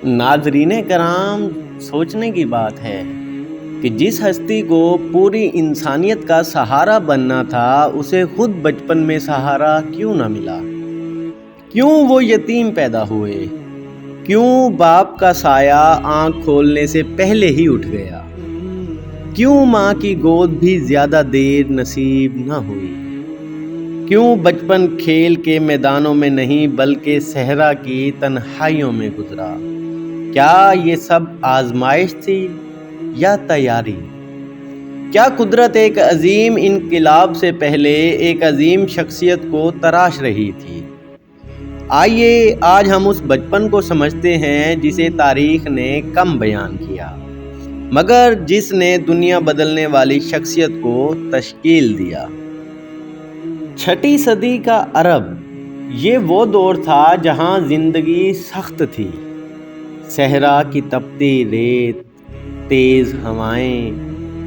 ناظرین کرام، سوچنے کی بات ہے کہ جس ہستی کو پوری انسانیت کا سہارا بننا تھا اسے خود بچپن میں سہارا کیوں نہ ملا؟ کیوں وہ یتیم پیدا ہوئے؟ کیوں باپ کا سایہ آنکھ کھولنے سے پہلے ہی اٹھ گیا؟ کیوں ماں کی گود بھی زیادہ دیر نصیب نہ ہوئی؟ کیوں بچپن کھیل کے میدانوں میں نہیں بلکہ صحرا کی تنہائیوں میں گزرا؟ کیا یہ سب آزمائش تھی یا تیاری؟ کیا قدرت ایک عظیم انقلاب سے پہلے ایک عظیم شخصیت کو تراش رہی تھی؟ آئیے آج ہم اس بچپن کو سمجھتے ہیں جسے تاریخ نے کم بیان کیا، مگر جس نے دنیا بدلنے والی شخصیت کو تشکیل دیا۔ 6 صدی کا عرب، یہ وہ دور تھا جہاں زندگی سخت تھی۔ صحرا کی تپتی ریت، تیز ہوائیں،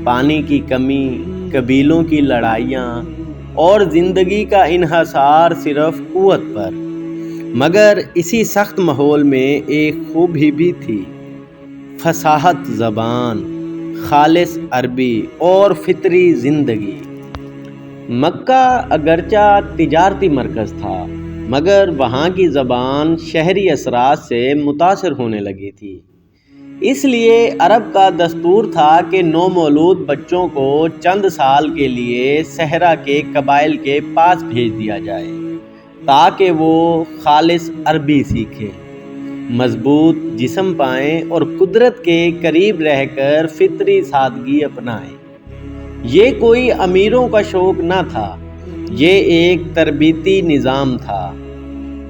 پانی کی کمی، قبیلوں کی لڑائیاں اور زندگی کا انحصار صرف قوت پر۔ مگر اسی سخت ماحول میں ایک خوبی بھی تھی: فصاحت زبان، خالص عربی اور فطری زندگی۔ مکہ اگرچہ تجارتی مرکز تھا، مگر وہاں کی زبان شہری اثرات سے متاثر ہونے لگی تھی۔ اس لیے عرب کا دستور تھا کہ نومولود بچوں کو چند سال کے لیے صحرا کے قبائل کے پاس بھیج دیا جائے تاکہ وہ خالص عربی سیکھیں، مضبوط جسم پائیں اور قدرت کے قریب رہ کر فطری سادگی اپنائیں۔ یہ کوئی امیروں کا شوق نہ تھا، یہ ایک تربیتی نظام تھا،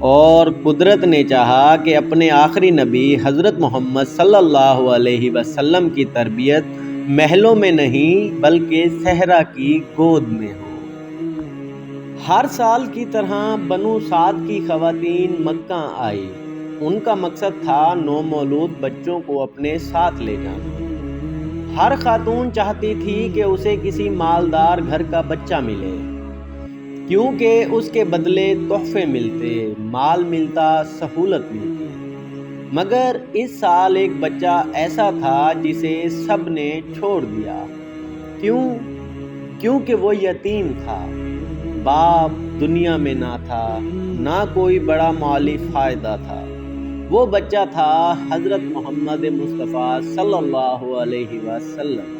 اور قدرت نے چاہا کہ اپنے آخری نبی حضرت محمد صلی اللہ علیہ وسلم کی تربیت محلوں میں نہیں بلکہ صحرا کی گود میں ہو۔ ہر سال کی طرح بنو سعد کی خواتین مکہ آئی۔ ان کا مقصد تھا نومولود بچوں کو اپنے ساتھ لے جانا۔ ہر خاتون چاہتی تھی کہ اسے کسی مالدار گھر کا بچہ ملے، کیونکہ اس کے بدلے تحفے ملتے، مال ملتا، سہولت ملتی۔ مگر اس سال ایک بچہ ایسا تھا جسے سب نے چھوڑ دیا۔ کیونکہ وہ یتیم تھا، باپ دنیا میں نہ تھا، نہ کوئی بڑا مالی فائدہ تھا۔ وہ بچہ تھا حضرت محمد مصطفیٰ صلی اللہ علیہ وسلم۔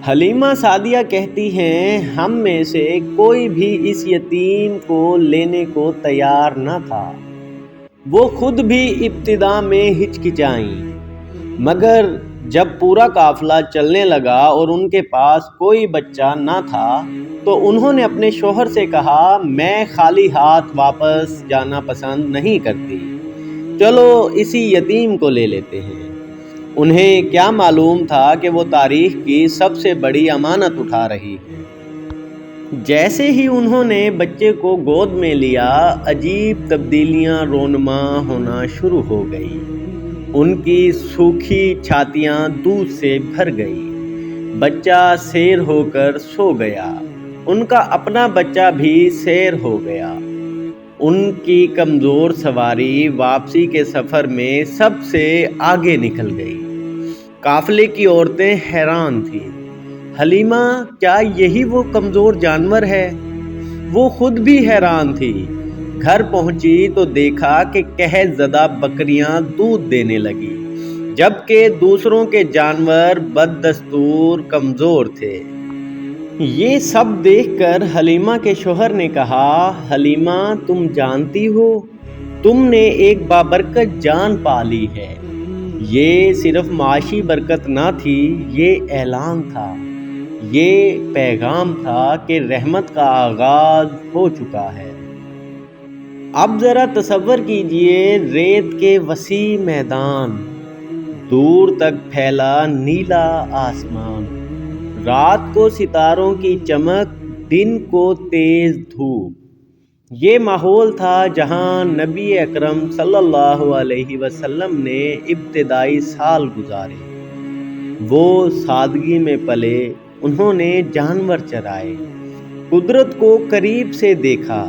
حلیمہ سعدیہ کہتی ہیں، ہم میں سے کوئی بھی اس یتیم کو لینے کو تیار نہ تھا۔ وہ خود بھی ابتدا میں ہچکچائیں، مگر جب پورا قافلہ چلنے لگا اور ان کے پاس کوئی بچہ نہ تھا تو انہوں نے اپنے شوہر سے کہا، میں خالی ہاتھ واپس جانا پسند نہیں کرتی، چلو اسی یتیم کو لے لیتے ہیں۔ انہیں کیا معلوم تھا کہ وہ تاریخ کی سب سے بڑی امانت اٹھا رہی ہے۔ جیسے ہی انہوں نے بچے کو گود میں لیا، عجیب تبدیلیاں رونما ہونا شروع ہو گئی۔ ان کی سوکھی چھاتیاں دودھ سے بھر گئی، بچہ سیر ہو کر سو گیا، ان کا اپنا بچہ بھی سیر ہو گیا۔ ان کی کمزور سواری واپسی کے سفر میں سب سے آگے نکل گئی۔ قافلے کی عورتیں حیران تھیں، حلیمہ کیا یہی وہ کمزور جانور ہے؟ وہ خود بھی حیران تھی۔ گھر پہنچی تو دیکھا کہ قحط زدہ بکریاں دودھ دینے لگی، جبکہ دوسروں کے جانور بددستور کمزور تھے۔ یہ سب دیکھ کر حلیمہ کے شوہر نے کہا، حلیمہ تم جانتی ہو تم نے ایک بابرکت جان پالی ہے۔ یہ صرف معاشی برکت نہ تھی، یہ اعلان تھا، یہ پیغام تھا کہ رحمت کا آغاز ہو چکا ہے۔ اب ذرا تصور کیجئے، ریت کے وسیع میدان، دور تک پھیلا نیلا آسمان، رات کو ستاروں کی چمک، دن کو تیز دھوپ۔ یہ ماحول تھا جہاں نبی اکرم صلی اللہ علیہ وسلم نے ابتدائی سال گزارے۔ وہ سادگی میں پلے، انہوں نے جانور چرائے، قدرت کو قریب سے دیکھا،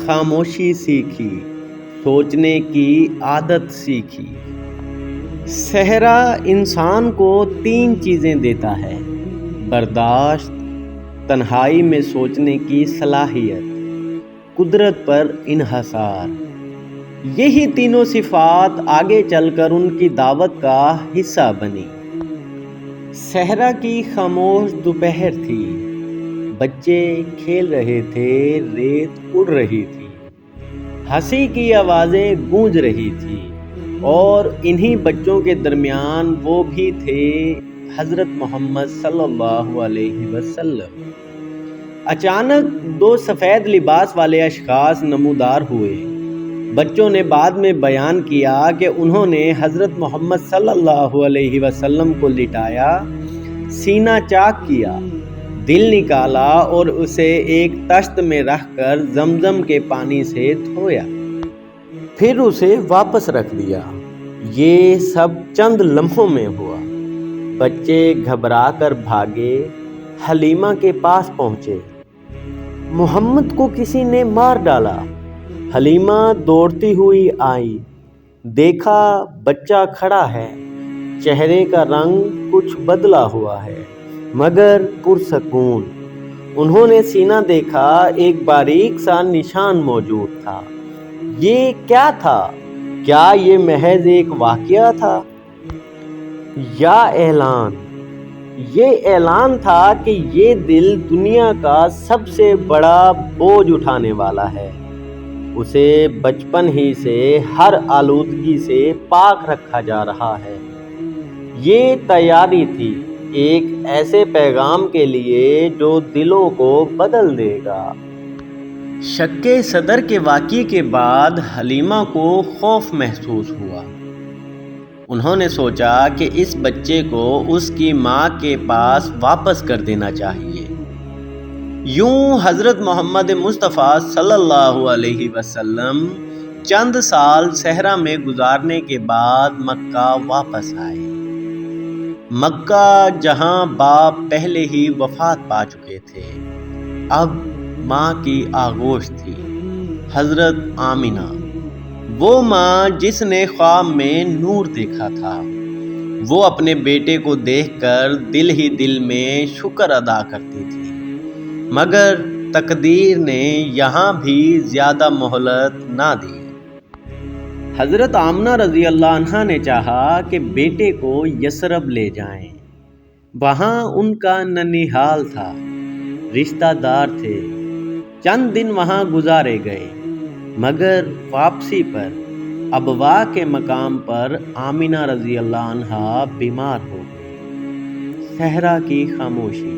خاموشی سیکھی، سوچنے کی عادت سیکھی۔ صحرا انسان کو 3 چیزیں دیتا ہے: برداشت، تنہائی میں سوچنے کی صلاحیت، قدرت پر انحصار۔ یہی تینوں صفات آگے چل کر ان کی دعوت کا حصہ بنی۔ صحرا کی خاموش دوپہر تھی، بچے کھیل رہے تھے، ریت اڑ رہی تھی، ہنسی کی آوازیں گونج رہی تھی، اور انہی بچوں کے درمیان وہ بھی تھے حضرت محمد صلی اللہ علیہ وسلم۔ اچانک 2 سفید لباس والے اشخاص نمودار ہوئے۔ بچوں نے بعد میں بیان کیا کہ انہوں نے حضرت محمد صلی اللہ علیہ وسلم کو لٹایا، سینہ چاک کیا، دل نکالا اور اسے ایک طشت میں رکھ کر زمزم کے پانی سے دھویا، پھر اسے واپس رکھ دیا۔ یہ سب چند لمحوں میں ہوا۔ بچے گھبرا کر بھاگے، حلیمہ کے پاس پہنچے۔ محمد کو کسی نے مار ڈالا۔ حلیمہ دوڑتی ہوئی آئی، دیکھا بچہ کھڑا ہے، چہرے کا رنگ کچھ بدلا ہوا ہے مگر پرسکون۔ انہوں نے سینہ دیکھا، ایک باریک سا نشان موجود تھا۔ یہ کیا تھا؟ کیا یہ محض ایک واقعہ تھا یا اعلان؟ یہ اعلان تھا کہ یہ دل دنیا کا سب سے بڑا بوجھ اٹھانے والا ہے، اسے بچپن ہی سے ہر آلودگی سے پاک رکھا جا رہا ہے۔ یہ تیاری تھی ایک ایسے پیغام کے لیے جو دلوں کو بدل دے گا۔ شک صدر کے واقعے کے بعد حلیمہ کو خوف محسوس ہوا۔ انہوں نے سوچا کہ اس بچے کو اس کی ماں کے پاس واپس کر دینا چاہیے۔ یوں حضرت محمد مصطفیٰ صلی اللہ علیہ وسلم چند سال صحرا میں گزارنے کے بعد مکہ واپس آئے۔ مکہ جہاں باپ پہلے ہی وفات پا چکے تھے، اب ماں کی آغوش تھی، حضرت آمینہ، وہ ماں جس نے خواب میں نور دیکھا تھا۔ وہ اپنے بیٹے کو دیکھ کر دل ہی دل میں شکر ادا کرتی تھی، مگر تقدیر نے یہاں بھی زیادہ مہلت نہ دی۔ حضرت آمنہ رضی اللہ عنہا نے چاہا کہ بیٹے کو یثرب لے جائیں۔ وہاں ان کا ننھیال تھا، رشتہ دار تھے۔ چند دن وہاں گزارے گئے، مگر واپسی پر ابوا کے مقام پر آمنہ رضی اللہ عنہا بیمار ہو گئی۔ صحرا کی خاموشی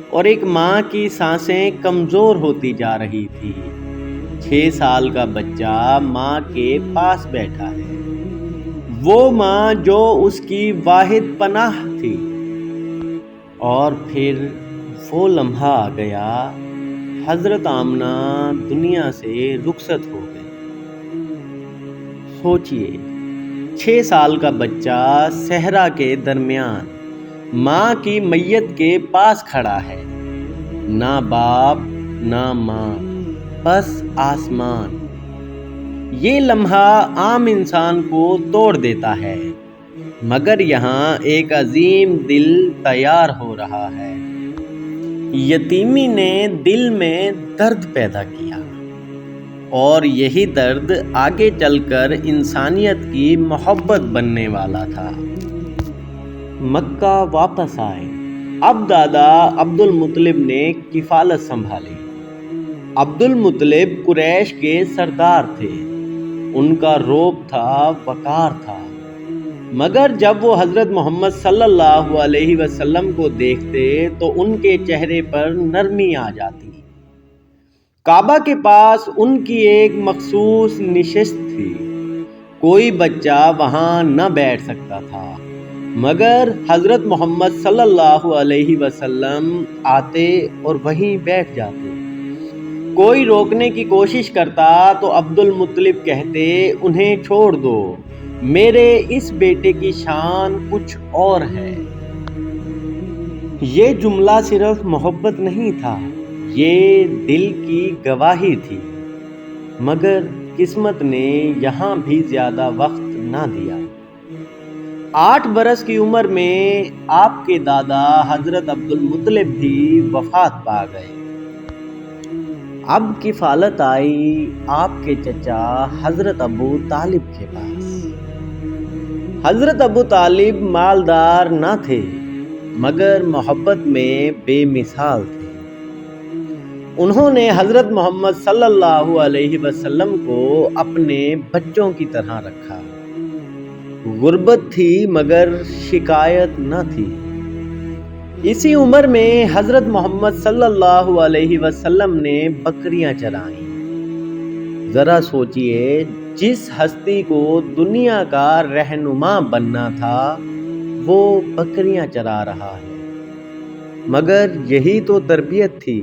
اور ایک ماں کی سانسیں کمزور ہوتی جا رہی تھی۔ 6 سال کا بچہ ماں کے پاس بیٹھا ہے، وہ ماں جو اس کی واحد پناہ تھی۔ اور پھر وہ لمحہ آ گیا، حضرت آمنہ دنیا سے رخصت ہو گئی۔ سوچئے، 6 سال کا بچہ صحرا کے درمیان ماں کی میت کے پاس کھڑا ہے، نہ باپ نہ ماں، بس آسمان۔ یہ لمحہ عام انسان کو توڑ دیتا ہے، مگر یہاں ایک عظیم دل تیار ہو رہا ہے۔ یتیمی نے دل میں درد پیدا کیا، اور یہی درد آگے چل کر انسانیت کی محبت بننے والا تھا۔ مکہ واپس آئے۔ اب دادا عبد المطلب نے کفالت سنبھالی۔ عبد المطلب قریش کے سردار تھے، ان کا رعب تھا، وقار تھا، مگر جب وہ حضرت محمد صلی اللہ علیہ وسلم کو دیکھتے تو ان کے چہرے پر نرمی آ جاتی۔ کعبہ کے پاس ان کی ایک مخصوص نشست تھی، کوئی بچہ وہاں نہ بیٹھ سکتا تھا، مگر حضرت محمد صلی اللہ علیہ وسلم آتے اور وہیں بیٹھ جاتے۔ کوئی روکنے کی کوشش کرتا تو عبد المطلب کہتے، انہیں چھوڑ دو، میرے اس بیٹے کی شان کچھ اور ہے۔ یہ جملہ صرف محبت نہیں تھا، یہ دل کی گواہی تھی، مگر قسمت نے یہاں بھی زیادہ وقت نہ دیا۔ 8 برس کی عمر میں آپ کے دادا حضرت عبد المطلب بھی وفات پا گئے۔ اب کفالت آئی آپ کے چچا حضرت ابو طالب کے پاس۔ حضرت ابو طالب مالدار نہ تھے مگر محبت میں بے مثال تھے۔ انہوں نے حضرت محمد صلی اللہ علیہ وسلم کو اپنے بچوں کی طرح رکھا۔ غربت تھی مگر شکایت نہ تھی۔ اسی عمر میں حضرت محمد صلی اللہ علیہ وسلم نے بکریاں چرائیں۔ ذرا سوچئے، جس ہستی کو دنیا کا رہنما بننا تھا وہ بکریاں چرا رہا ہے، مگر یہی تو تربیت تھی۔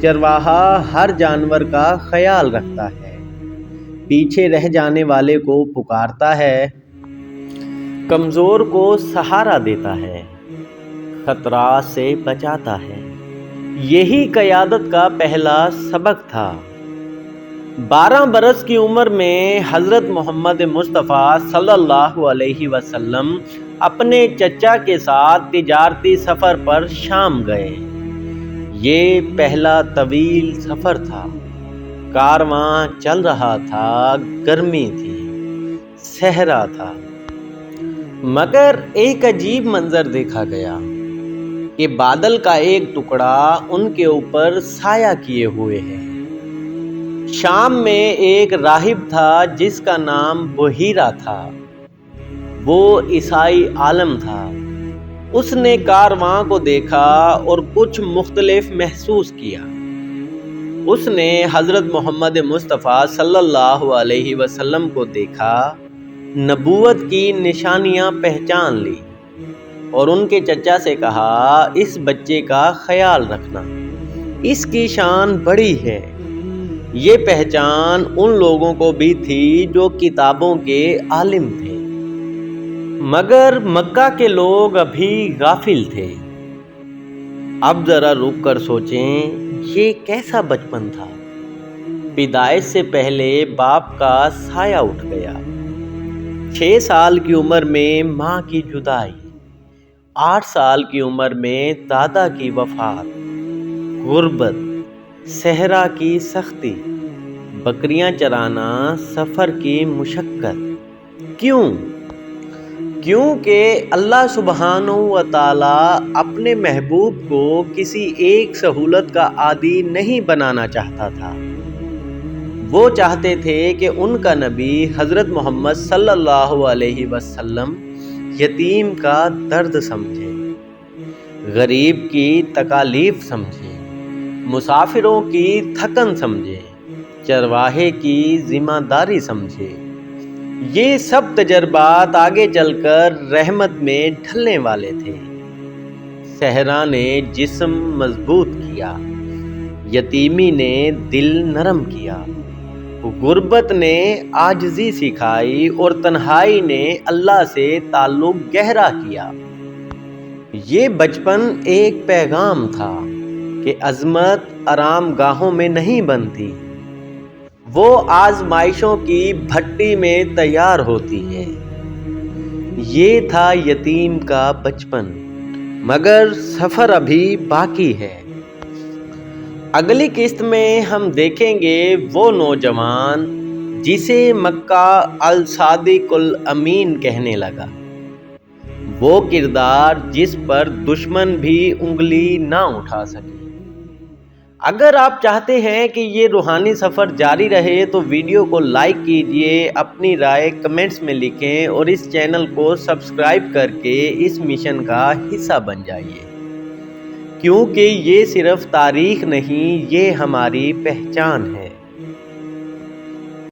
چرواہا ہر جانور کا خیال رکھتا ہے، پیچھے رہ جانے والے کو پکارتا ہے، کمزور کو سہارا دیتا ہے، خطرات سے بچاتا ہے۔ یہی قیادت کا پہلا سبق تھا۔ 12 برس کی عمر میں حضرت محمد مصطفیٰ صلی اللہ علیہ وسلم اپنے چچا کے ساتھ تجارتی سفر پر شام گئے۔ یہ پہلا طویل سفر تھا۔ کارواں چل رہا تھا، گرمی تھی، صحرا تھا، مگر ایک عجیب منظر دیکھا گیا کہ بادل کا ایک ٹکڑا ان کے اوپر سایہ کیے ہوئے ہے۔ شام میں ایک راہب تھا جس کا نام بحیرہ تھا۔ وہ عیسائی عالم تھا۔ اس نے کارواں کو دیکھا اور کچھ مختلف محسوس کیا۔ اس نے حضرت محمد مصطفیٰ صلی اللہ علیہ وسلم کو دیکھا، نبوت کی نشانیاں پہچان لی اور ان کے چچا سے کہا، اس بچے کا خیال رکھنا، اس کی شان بڑی ہے۔ یہ پہچان ان لوگوں کو بھی تھی جو کتابوں کے عالم تھے، مگر مکہ کے لوگ ابھی غافل تھے۔ اب ذرا رک کر سوچیں، یہ کیسا بچپن تھا۔ پیدائش سے پہلے باپ کا سایہ اٹھ گیا۔ 6 سال کی عمر میں ماں کی جدائی، 8 سال کی عمر میں دادا کی وفات، غربت، صحرا کی سختی، بکریاں چرانا، سفر کی مشقت۔ کیونکہ اللہ سبحانہ و تعالی اپنے محبوب کو کسی ایک سہولت کا عادی نہیں بنانا چاہتا تھا۔ وہ چاہتے تھے کہ ان کا نبی حضرت محمد صلی اللہ علیہ وسلم یتیم کا درد سمجھے، غریب کی تکالیف سمجھے، مسافروں کی تھکن سمجھے، چرواہے کی ذمہ داری سمجھے۔ یہ سب تجربات آگے چل کر رحمت میں ڈھلنے والے تھے۔ صحرا نے جسم مضبوط کیا، یتیمی نے دل نرم کیا، غربت نے عاجزی سکھائی اور تنہائی نے اللہ سے تعلق گہرا کیا۔ یہ بچپن ایک پیغام تھا کہ عظمت آرام گاہوں میں نہیں بنتی، وہ آزمائشوں کی بھٹی میں تیار ہوتی ہے۔ یہ تھا یتیم کا بچپن، مگر سفر ابھی باقی ہے۔ اگلی قسط میں ہم دیکھیں گے وہ نوجوان جسے مکہ الصادق الامین کہنے لگا، وہ کردار جس پر دشمن بھی انگلی نہ اٹھا سکے۔ اگر آپ چاہتے ہیں کہ یہ روحانی سفر جاری رہے تو ویڈیو کو لائک کیجئے، اپنی رائے کمنٹس میں لکھیں اور اس چینل کو سبسکرائب کر کے اس مشن کا حصہ بن جائیے، کیونکہ یہ صرف تاریخ نہیں، یہ ہماری پہچان ہے۔